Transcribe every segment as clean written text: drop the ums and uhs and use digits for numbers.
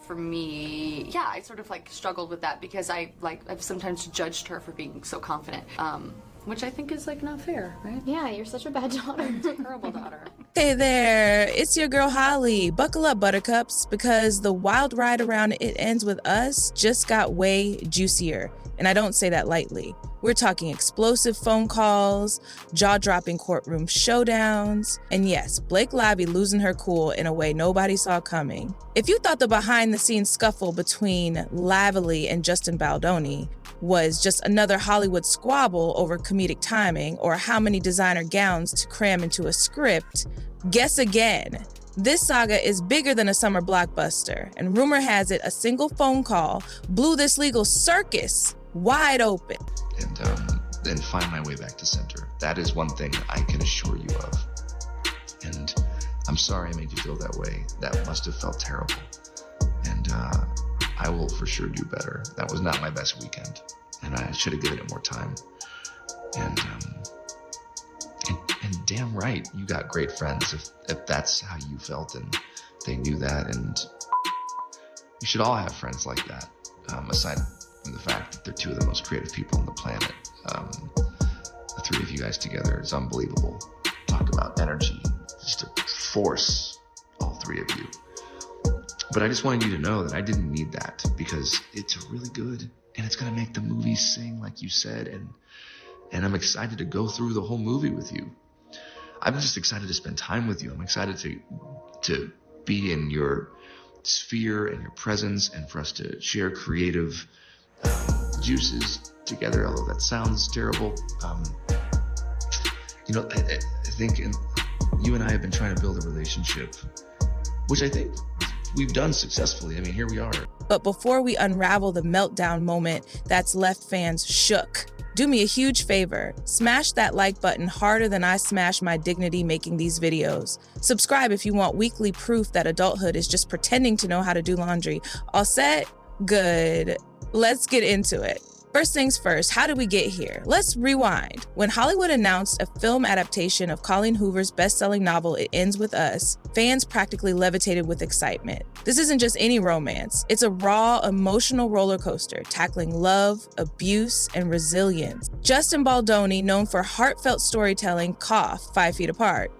for me, yeah, I sort of like struggled with that because I've sometimes judged her for being so confident, which I think is like not fair, right? Yeah, you're such a bad daughter. Terrible daughter. Hey there, it's your girl Holly. Buckle up, buttercups, because the wild ride around It Ends With Us just got way juicier. And I don't say that lightly. We're talking explosive phone calls, jaw-dropping courtroom showdowns, and yes, Blake Lively losing her cool in a way nobody saw coming. If you thought the behind-the-scenes scuffle between Lively and Justin Baldoni was just another Hollywood squabble over comedic timing or how many designer gowns to cram into a script, guess again. This saga is bigger than a summer blockbuster, and rumor has it a single phone call blew this legal circus wide open. And then find my way back to center. That is one thing I can assure you of. And I'm sorry I made you feel that way. That must have felt terrible. And I will for sure do better. That was not my best weekend, and I should have given it more time. And damn right, you got great friends if that's how you felt and they knew that. And you should all have friends like that, aside from the fact that they're two of the most creative people on the planet. The three of you guys together is unbelievable. Talk about energy, just a force, all three of you. But I just wanted you to know that I didn't need that, because it's really good and it's gonna make the movie sing like you said, and I'm excited to go through the whole movie with you. I'm just excited to spend time with you. I'm excited to be in your sphere and your presence, and for us to share creative juices together, although that sounds terrible. I think you and I have been trying to build a relationship, which I think we've done successfully. I mean, here we are. But before we unravel the meltdown moment that's left fans shook, do me a huge favor. Smash that like button harder than I smash my dignity making these videos. Subscribe if you want weekly proof that adulthood is just pretending to know how to do laundry. All set? Good. Let's get into it. First things first, how did we get here? Let's rewind. When Hollywood announced a film adaptation of Colleen Hoover's best-selling novel, It Ends With Us, fans practically levitated with excitement. This isn't just any romance. It's a raw, emotional roller coaster tackling love, abuse, and resilience. Justin Baldoni, known for heartfelt storytelling, 5 feet apart,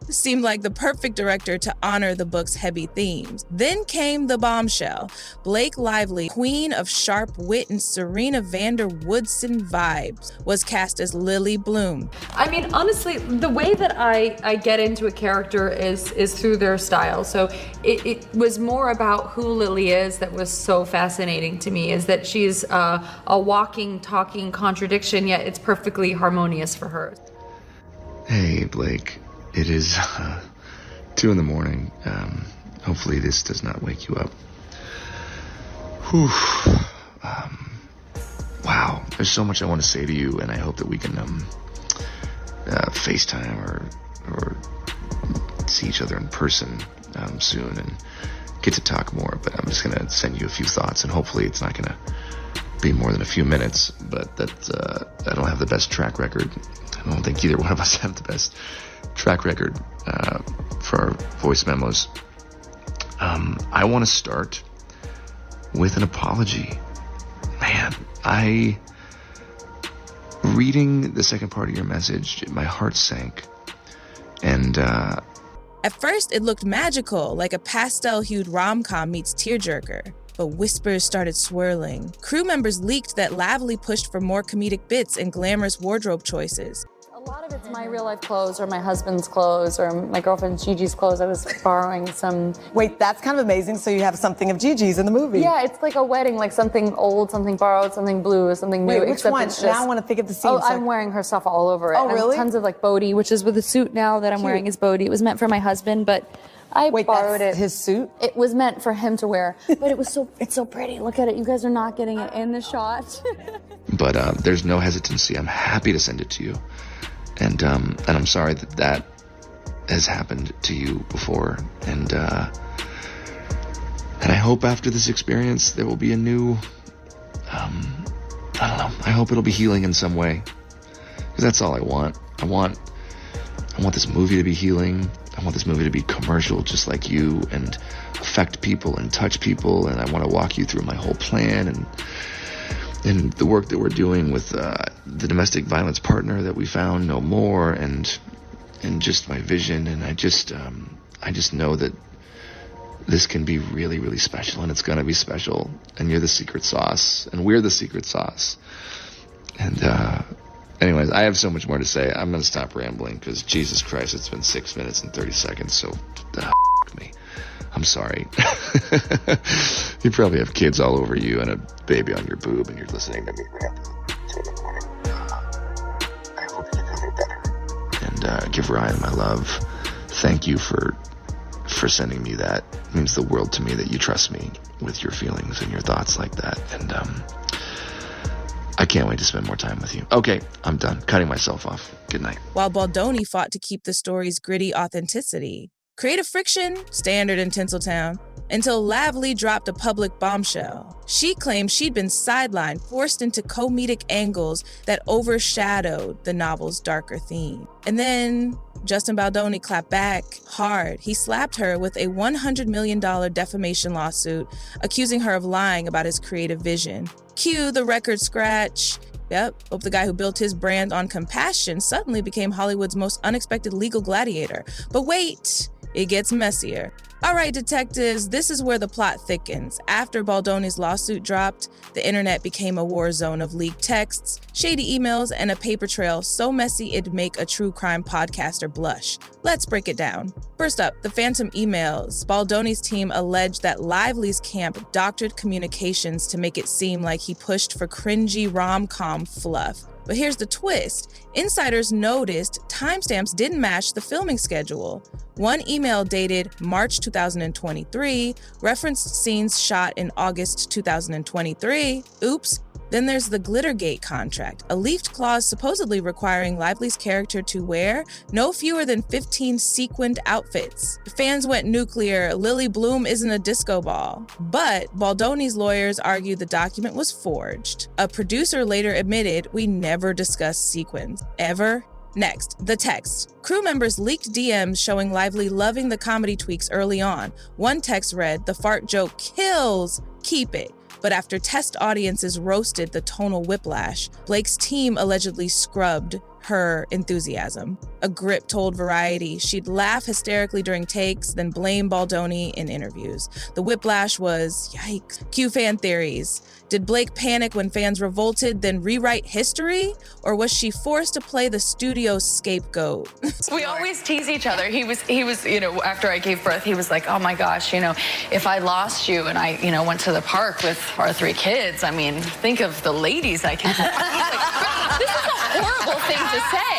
seemed like the perfect director to honor the book's heavy themes. Then came the bombshell. Blake Lively, queen of sharp wit and Serena Woodsen vibes, was cast as Lily Bloom. I mean, honestly, the way that I get into a character is through their style. So it was more about who Lily is that was so fascinating to me, is that she's a walking, talking contradiction, yet it's perfectly harmonious for her. Hey, Blake. It is 2 a.m. Hopefully this does not wake you up. Whew. Wow, there's so much I want to say to you, and I hope that we can FaceTime or see each other in person soon and get to talk more. But I'm just gonna send you a few thoughts, and hopefully it's not gonna be more than a few minutes. But I don't have the best track record. I don't think either one of us have the best track record for our voice memos. I want to start with an apology. Man, reading the second part of your message, my heart sank. And At first, it looked magical, like a pastel-hued rom-com meets tearjerker. But whispers started swirling. Crew members leaked that Lively pushed for more comedic bits and glamorous wardrobe choices. A lot of it's my real life clothes or my husband's clothes or my girlfriend Gigi's clothes. I was borrowing some. Wait, that's kind of amazing. So you have something of Gigi's in the movie. Yeah, it's like a wedding, like something old, something borrowed, something blue, something new. Wait, which one? Now I want to think of the scene. Oh, I'm wearing her stuff all over it. Oh, really? And tons of like Bodhi, which is with the suit now that I'm wearing is Bodhi. It was meant for my husband, but I borrowed it. His suit? It was meant for him to wear, but it's so pretty. Look at it. You guys are not getting it in the shot. But there's no hesitancy. I'm happy to send it to you. And I'm sorry that has happened to you before. And I hope after this experience there will be a new, I don't know. I hope it'll be healing in some way. Because that's all I want. I want this movie to be healing. I want this movie to be commercial just like you and affect people and touch people, and I want to walk you through my whole plan and the work that we're doing with the domestic violence partner that we found no more, and just my vision. And I just know that this can be really, really special, and it's going to be special, and you're the secret sauce, and we're the secret sauce. And anyways, I have so much more to say. I'm going to stop rambling because, Jesus Christ, it's been 6 minutes and 30 seconds, so me. I'm sorry. You probably have kids all over you and a baby on your boob, and you're listening to me ramble. I hope you feel better. And give Ryan my love. Thank you for sending me that. It means the world to me that you trust me with your feelings and your thoughts like that. And I can't wait to spend more time with you. Okay, I'm done. Cutting myself off. Good night. While Baldoni fought to keep the story's gritty authenticity. Creative friction, standard in Tinseltown, until Lively dropped a public bombshell. She claimed she'd been sidelined, forced into comedic angles that overshadowed the novel's darker theme. And then Justin Baldoni clapped back hard. He slapped her with a $100 million defamation lawsuit, accusing her of lying about his creative vision. Cue the record scratch. Yep, hope the guy who built his brand on compassion suddenly became Hollywood's most unexpected legal gladiator. But wait, it gets messier. All right, detectives, this is where the plot thickens. After Baldoni's lawsuit dropped, the internet became a war zone of leaked texts, shady emails, and a paper trail so messy it'd make a true crime podcaster blush. Let's break it down. First up, the phantom emails. Baldoni's team alleged that Lively's camp doctored communications to make it seem like he pushed for cringy rom-com fluff. But here's the twist. Insiders noticed timestamps didn't match the filming schedule. One email dated March 2023 referenced scenes shot in August 2023. Oops. Then there's the Glittergate contract, a leaked clause supposedly requiring Lively's character to wear no fewer than 15 sequined outfits. Fans went nuclear. Lily Bloom isn't a disco ball. But Baldoni's lawyers argued the document was forged. A producer later admitted, "We never discussed sequins. Ever." Next, the text. Crew members leaked DMs showing Lively loving the comedy tweaks early on. One text read, "The fart joke kills. Keep it." But after test audiences roasted the tonal whiplash, Blake's team allegedly scrubbed her enthusiasm. A grip told Variety she'd laugh hysterically during takes, then blame Baldoni in interviews. The whiplash was, yikes. Cue fan theories. Did Blake panic when fans revolted, then rewrite history? Or was she forced to play the studio's scapegoat? We always tease each other. He was, after I gave birth, he was like, oh my gosh, if I lost you and I, went to the park with our 3 kids, I mean, think of the ladies I can. This is a horrible thing to say.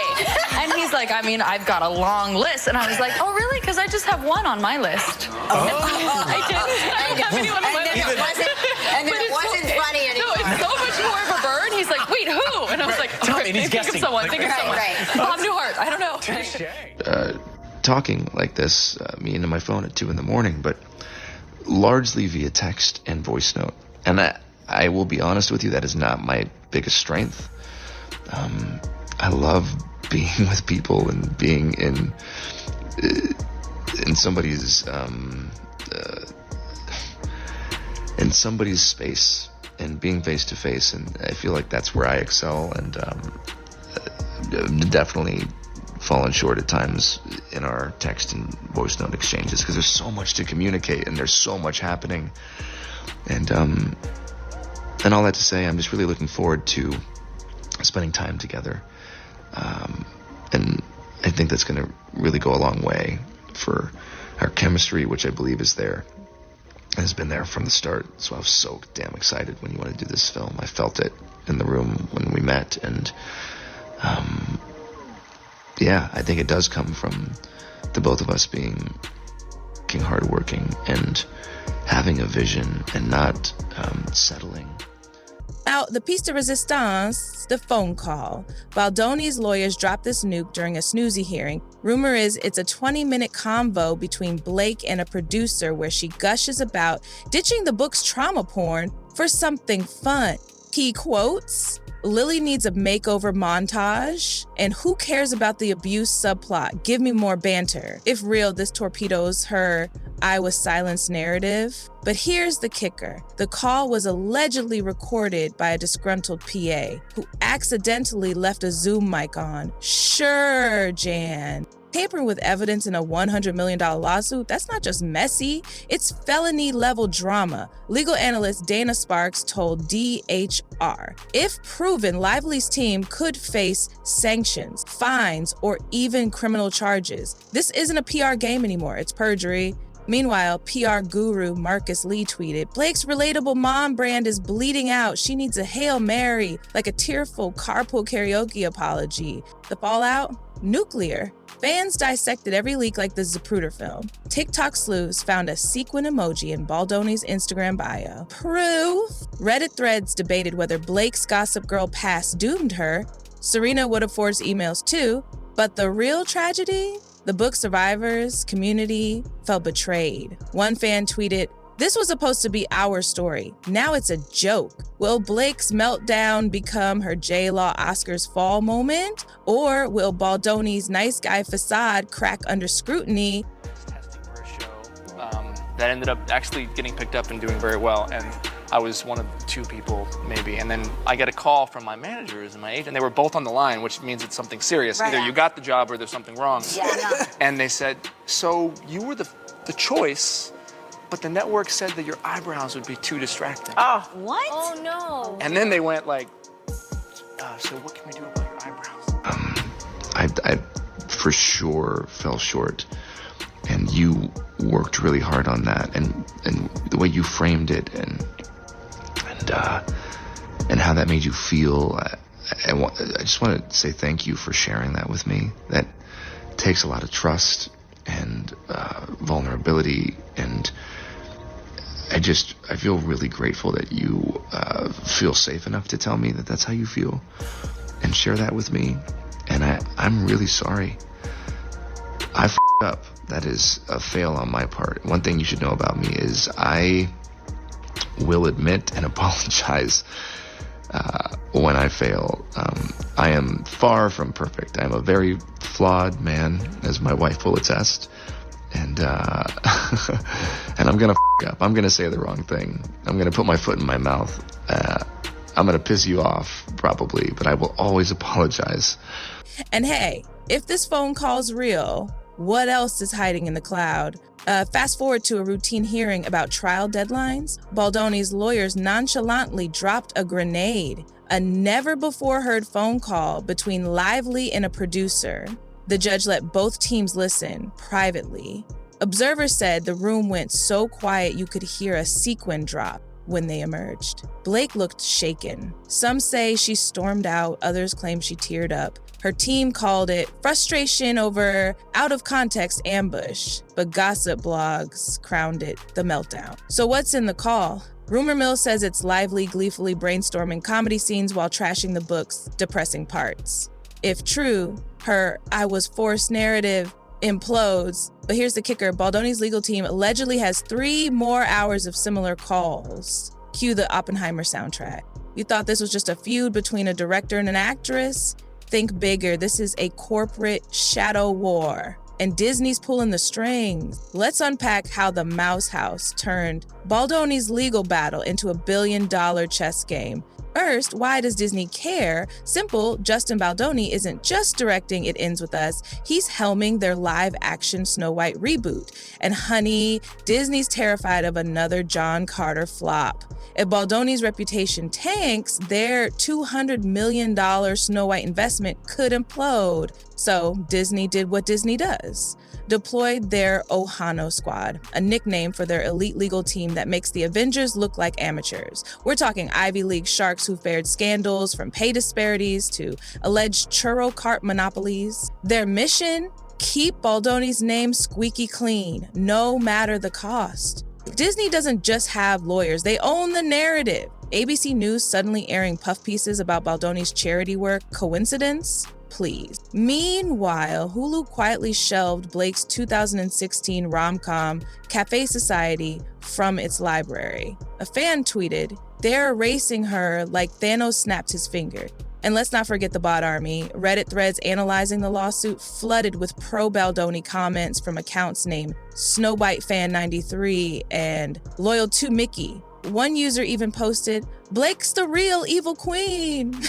And he's like, I've got a long list. And I was like, oh, really? Because I just have one on my list. I didn't have anyone on my list. And then it wasn't funny anymore. No, it's so much more of a burn. He's like, wait, who? And I was like, think of someone. Bob Newhart. I don't know. Talking like this, me into my phone at 2 a.m, but largely via text and voice note. And I will be honest with you, that is not my biggest strength. I love being with people and being in somebody's space and being face to face, and I feel like that's where I excel, and definitely fallen short at times in our text and voice note exchanges because there's so much to communicate and there's so much happening, and all that to say, I'm just really looking forward to spending time together, and I think that's going to really go a long way for our chemistry, which I believe is there. Has been there from the start, so I was so damn excited when you wanted to do this film. I felt it in the room when we met, and I think it does come from the both of us being hardworking and having a vision and not settling. Now, the piece de resistance, the phone call. Baldoni's lawyers dropped this nuke during a snoozy hearing. Rumor is it's a 20-minute convo between Blake and a producer where she gushes about ditching the book's trauma porn for something fun. He quotes, "Lily needs a makeover montage, and who cares about the abuse subplot? Give me more banter. If real, this torpedoes her I was silenced narrative." But here's the kicker. The call was allegedly recorded by a disgruntled PA who accidentally left a Zoom mic on. Sure, Jan. Tampering with evidence in a $100 million lawsuit, that's not just messy, it's felony-level drama. Legal analyst Dana Sparks told DHR. If proven, Lively's team could face sanctions, fines, or even criminal charges. This isn't a PR game anymore, it's perjury. Meanwhile, PR guru Marcus Lee tweeted, "Blake's relatable mom brand is bleeding out. She needs a Hail Mary, like a tearful carpool karaoke apology." The fallout? Nuclear. Fans dissected every leak like the Zapruder film. TikTok sleuths found a sequin emoji in Baldoni's Instagram bio. Proof? Reddit threads debated whether Blake's Gossip Girl past doomed her. Serena would have forged emails too. But the real tragedy? The book survivors, community, felt betrayed. One fan tweeted, "This was supposed to be our story. Now it's a joke. Will Blake's meltdown become her J-Law Oscars fall moment? Or will Baldoni's nice guy facade crack under scrutiny?" Testing for a show that ended up actually getting picked up and doing very well. And I was one of 2 people, maybe. And then I get a call from my managers and my agent. They were both on the line, which means it's something serious. Right. Either you got the job or there's something wrong. Yeah, no. And they said, "So you were the choice, but the network said that your eyebrows would be too distracting." Oh, what? Oh, no. And then they went like, "So what can we do about your eyebrows?" I for sure fell short, and you worked really hard on that, and the way you framed it, and how that made you feel. I just want to say thank you for sharing that with me. That takes a lot of trust and vulnerability, and I feel really grateful that you feel safe enough to tell me that that's how you feel and share that with me. And I'm really sorry. I f***ed up. That is a fail on my part. One thing you should know about me is I will admit and apologize when I fail. I am far from perfect. I'm a very flawed man, as my wife will attest. And and I'm gonna f*** up. I'm gonna say the wrong thing. I'm gonna put my foot in my mouth. I'm gonna piss you off, probably, but I will always apologize. And hey, if this phone call's real, what else is hiding in the cloud? Fast forward to a routine hearing about trial deadlines. Baldoni's lawyers nonchalantly dropped a grenade, a never-before-heard phone call between Lively and a producer. The judge let both teams listen privately. Observers said the room went so quiet you could hear a sequin drop when they emerged. Blake looked shaken. Some say she stormed out, others claim she teared up. Her team called it frustration over out-of-context ambush, but gossip blogs crowned it the meltdown. So what's in the call? Rumor mill says it's Lively gleefully brainstorming comedy scenes while trashing the book's depressing parts. If true, her "I was forced" narrative implodes. But here's the kicker. Baldoni's legal team allegedly has 3 more hours of similar calls. Cue the Oppenheimer soundtrack. You thought this was just a feud between a director and an actress? Think bigger. This is a corporate shadow war. And Disney's pulling the strings. Let's unpack how the Mouse House turned Baldoni's legal battle into a billion-dollar chess game. First, why does Disney care? Simple, Justin Baldoni isn't just directing It Ends With Us, he's helming their live-action Snow White reboot. And honey, Disney's terrified of another John Carter flop. If Baldoni's reputation tanks, their $200 million Snow White investment could implode. So Disney did what Disney does. Deployed their Ohano Squad, a nickname for their elite legal team that makes the Avengers look like amateurs. We're talking Ivy League sharks who fared scandals from pay disparities to alleged churro cart monopolies. Their mission? Keep Baldoni's name squeaky clean, no matter the cost. Disney doesn't just have lawyers, they own the narrative. ABC News suddenly airing puff pieces about Baldoni's charity work, coincidence? Please. Meanwhile, Hulu quietly shelved Blake's 2016 rom-com Cafe Society from its library. A fan tweeted, They're erasing her like Thanos snapped his finger. And let's not forget the bot army. Reddit threads analyzing the lawsuit flooded with pro-Baldoni comments from accounts named SnowBiteFan93 and Loyal to Mickey. One user even posted, "Blake's the real evil queen,"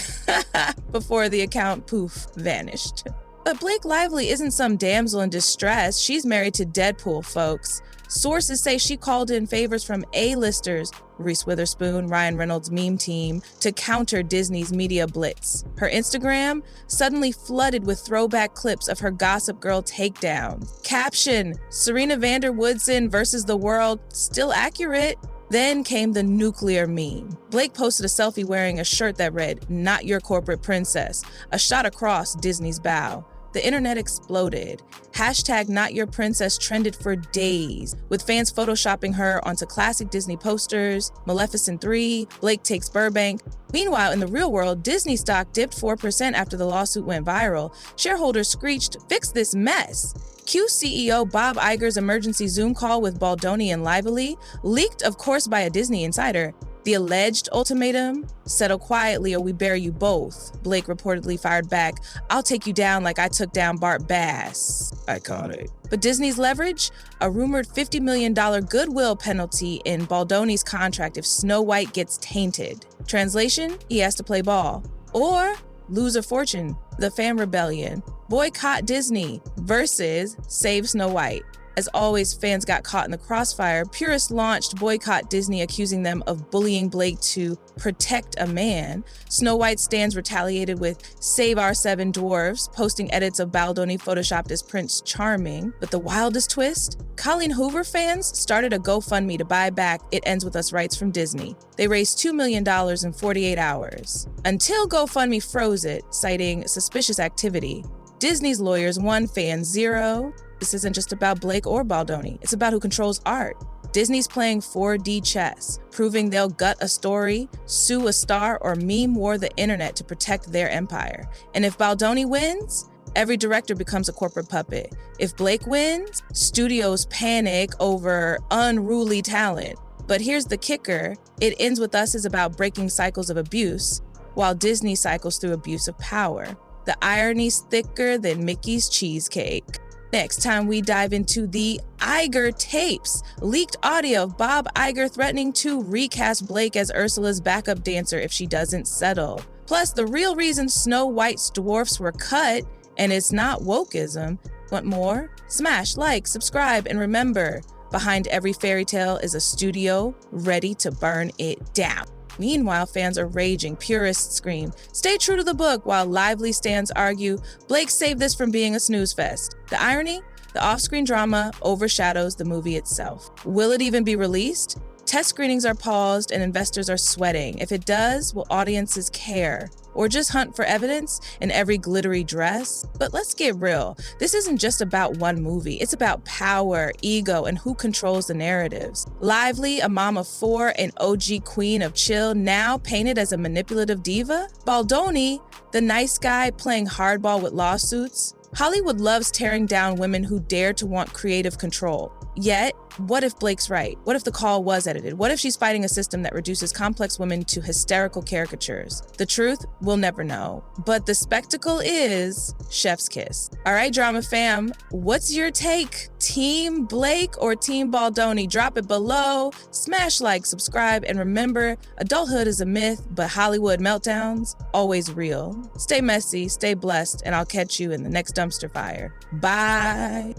before the account poof vanished. But Blake Lively isn't some damsel in distress. She's married to Deadpool, folks. Sources say she called in favors from A-listers, Reese Witherspoon, Ryan Reynolds' meme team, to counter Disney's media blitz. Her Instagram suddenly flooded with throwback clips of her Gossip Girl takedown. Caption, Serena Woodsen versus the world, still accurate. Then came the nuclear meme. Blake posted a selfie wearing a shirt that read, "Not your corporate princess," a shot across Disney's bow. The internet exploded. Hashtag Not Your Princess trended for days, with fans photoshopping her onto classic Disney posters, Maleficent 3, Blake Takes Burbank. Meanwhile, in the real world, Disney stock dipped 4% after the lawsuit went viral. Shareholders screeched, "Fix this mess." Q CEO Bob Iger's emergency Zoom call with Baldoni and Lively, leaked of course by a Disney insider. The alleged ultimatum, "Settle quietly or we bury you both." Blake reportedly fired back, "I'll take you down like I took down Bart Bass." Iconic. But Disney's leverage? A rumored $50 million goodwill penalty in Baldoni's contract if Snow White gets tainted. Translation? He has to play ball. Or lose a fortune. The fan rebellion. Boycott Disney versus Save Snow White. As always, fans got caught in the crossfire. Purists launched Boycott Disney, accusing them of bullying Blake to protect a man. Snow White stands retaliated with Save Our Seven Dwarfs, posting edits of Baldoni photoshopped as Prince Charming. But the wildest twist? Colleen Hoover fans started a GoFundMe to buy back It Ends With Us rights from Disney. They raised $2 million in 48 hours. Until GoFundMe froze it, citing suspicious activity. Disney's lawyers won, fans zero. This isn't just about Blake or Baldoni. It's about who controls art. Disney's playing 4D chess, proving they'll gut a story, sue a star, or meme war the internet to protect their empire. And if Baldoni wins, every director becomes a corporate puppet. If Blake wins, studios panic over unruly talent. But here's the kicker. It Ends With Us is about breaking cycles of abuse, while Disney cycles through abuse of power. The irony's thicker than Mickey's cheesecake. Next time we dive into the Iger tapes, leaked audio of Bob Iger threatening to recast Blake as Ursula's backup dancer if she doesn't settle. Plus, the real reason Snow White's dwarfs were cut, and it's not wokeism. Want more? Smash, like, subscribe, and remember, behind every fairy tale is a studio ready to burn it down. Meanwhile, fans are raging, purists scream, "Stay true to the book," while Lively stands argue, "Blake saved this from being a snooze fest." The irony? The off-screen drama overshadows the movie itself. Will it even be released? Test screenings are paused and investors are sweating. If it does, will audiences care? Or just hunt for evidence in every glittery dress? But let's get real. This isn't just about one movie. It's about power, ego, and who controls the narratives. Lively, a mom of four, an OG queen of chill, now painted as a manipulative diva? Baldoni, the nice guy playing hardball with lawsuits? Hollywood loves tearing down women who dare to want creative control. Yet, what if Blake's right? What if the call was edited? What if she's fighting a system that reduces complex women to hysterical caricatures? The truth, we'll never know. But the spectacle is chef's kiss. All right, drama fam, what's your take? Team Blake or Team Baldoni? Drop it below. Smash like, subscribe, and remember, adulthood is a myth, but Hollywood meltdowns, always real. Stay messy, stay blessed, and I'll catch you in the next dumpster fire. Bye.